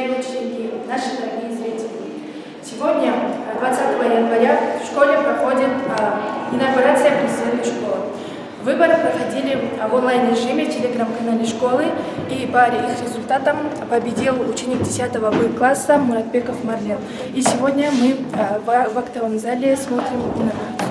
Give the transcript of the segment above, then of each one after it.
уважаемые ученики, наши дорогие зрители! Сегодня, 20 января, в школе проходит инаугурация президента школы. Выборы проходили в онлайн-режиме в телеграм-канале школы, и по их результатам победил ученик 10 класса Муратбеков Марлен. И сегодня мы в актовом зале смотрим инаугурацию.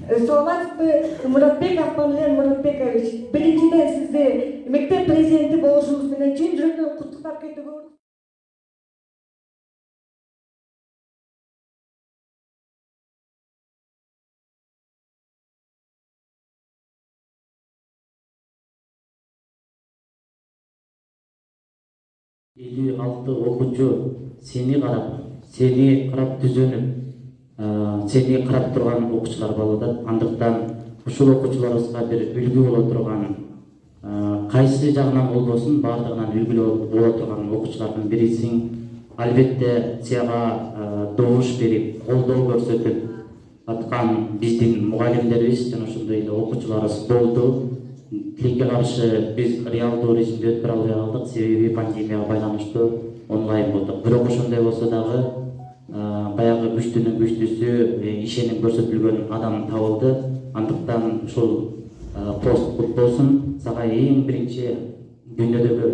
Саламатсызбы, Muratbek Akmanlian Muratbekovич. Биринчиден сизди мектеп президенти болушуңуз менен чын жүрөктөн куттуктап кетүүгө. Алты окуучу сени карап түзөнүп, сени карап турган окуучулар болуп атат. Андыктан ушул окуучуларыбызга бир үлгү боло турган, кайсы жагынан болбосун баардыгынан үлгү боло турган окуучулардын бирисиң. Албетте сага добуш берип, колдоо көрсөтүп аткан биздин мугалимдерибиз жана ошондой эле окуучуларыбыз болду. Тилекке каршы биз реалдуу режимде өткөрө албай калдык, себеби пандемияга байланыштуу онлайн болдук. Бирок ошондой болсо дагы баягы күчтүнүн күчтүүсү, ишеним көрсөтүлгөн адам табылды. Андыктан ушул пост куттоосун. Сага эң биринчи дүйнөдөгү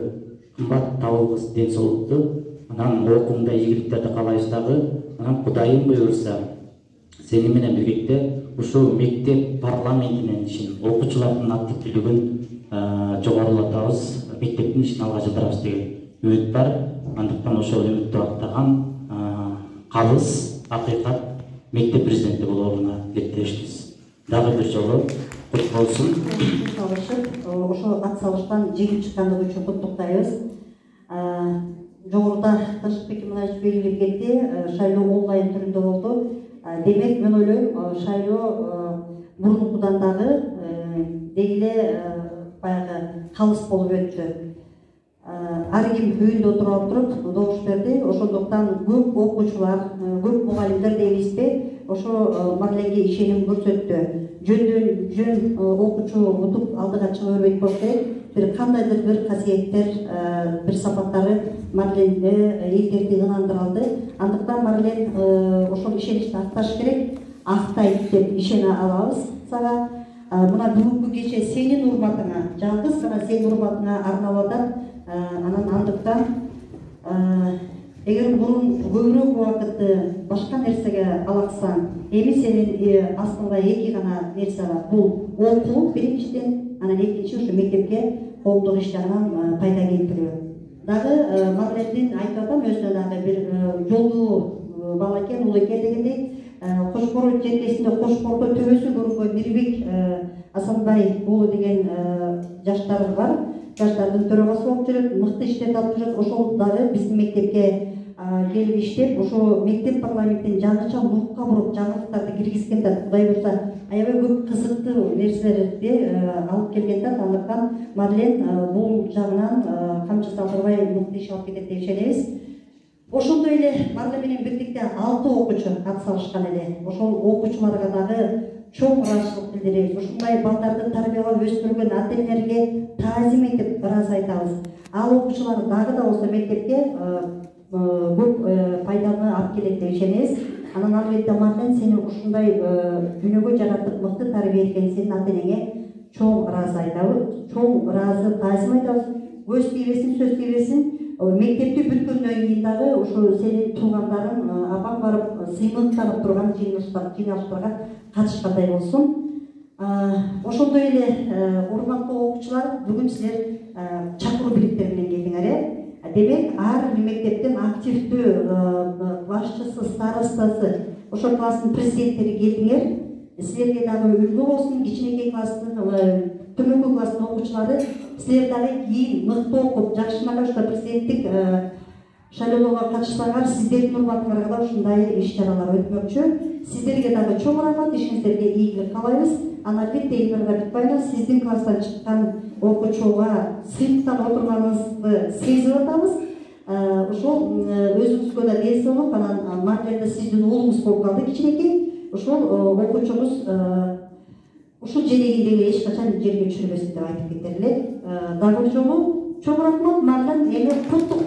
кымбат табылгыс ден соолукту, анан окуңда ийгиликтерди каалайбыз дагы. Анан Кудайым буйрса сени менен биргекте ушул мектеп парламентинин ишин, окуучулардын активдүүлүгүн жогорулатабыз, мектептин ишин алга жылдырабыз деген үмүт бар. Андыктан ошол үмүттү актаган калыс акыйкат мектеп президенти болооруна тилектешпиз. Дагы бир жолу куттук болсун. Ошо ат салыштан жеңип чыккандыгы үчүн куттуктайбыз. Жогоруда Ташкент Мынач белгилеп кетти, шайлоо онлайн түрүндө болду. Демек, мен ойлойм, шайлоо мурункудан дагы дегиле баягы калыс болуп өттү. Ар ким үйүндө отуруп туруп добуш берди. Ошондуктан көп окуучулар, көп мугалимдер дейбизби, ошо Марленге ишеним көрсөттү. Жөн окуучу утуп алдыга чыга бербейт болуш керек. Бир кандайдыр бир касиеттер, бир сапаттары Марленде элдерди ынандыра алды. Андыктан Марлен ошол ишеничти акташ керек, актайт деп ишене алабыз сага. Мына бүгүнкү кече сенин урматыңа, жалгыз гана сенин урматыңа арналып атат. Анан андыктан эгер мурун көбүрөөк убакытты башка нерсеге алаксаң, эми сенин астыңда эки гана нерсе бар. Бул окуу биринчиден, анан экинчи ушу мектепке коомдук иш жагынан пайда келтирүү. Дагы Марлендин айтып атам, өзүнө дагы бир жолдуу бала экен, ул экен дегендей, Кошкор жергесинде Кошкордо төбөсү көрүнгөн Мирбек Асанбай уулу деген жаштар бар. Жаштардын төрагасы болуп жүрөт, мыкты иштерди алып жүрөт. Ошол дагы биздин мектепке келип иштеп, ошо мектеп парламенттин жаңыча нукка буруп жаңылыктарды киргизген да, Кудай буйрса, аябай көп кызыктуу нерселерди алып келген да. Андыктан Марлен бул жагынан камчы салдырбай мыкты иш алып кетет деп ишенебиз. Ошондой эле Марлен менен биrdikte 6 окуучу ат салышкан эле. Ошол окуучуларга дагы чоң ыраазычылык билдиребиз. Ушундай балдарды тарбиялап өстүргөн ата-энелерге таазим этип ырас айтабыз. Ал окуучулар дагы да болсо мектепке көп пайданы алып келет деп ишенебиз. Анан албетте Марлен сени ушундай дүйнөгө жаратып мыкты тарбия эткен сенин ата-энеңе чоң ыраазы айтабыз, чоң ыраазы таазим айтабыз. Көз тийбесин, сөз тийбесин. Мектепти бүткөндөн кийин дагы ошо сенин туугандарың апаң барып сыймыктанып турган жыйналыштарга катышкандай болсун. Ошондой эле урматтуу окуучулар, бүгүн силер чакыруу бириктер менен келдиңер. Демек, ар мектептин активдүү башчысы, старостасы, ошо класстын президенттери келдиңер. Силерге дагы үлгү болсун, кичинекей класстын, төмөнкү класстын окуучулары силер дагы кийин мыкты окуп, жакшынакай ошо президенттик шайлоого катышсаңар, сиздердин урматыңарга да ушундай иш-чаралар өтмөкчү. Сиздерге дагы чоң рахмат, ишиңиздерге ийгилик каалайбыз. Анан албетте Эльмира Битбаева, сиздин класстан чыккан окуучуга сыйыктан отурганыңызды сезип атабыз. Ошол өзүңүзгө да ден соолук. Анан Марленде сиздин уулуңуз болуп калды кичинекей. Ошол окуучуңуз ушул желегинде эле эч качан жерге түшүрбөсүн деп айтып кетерлик. Дагы бир жолу чоң рахмат. Марлен эми куттук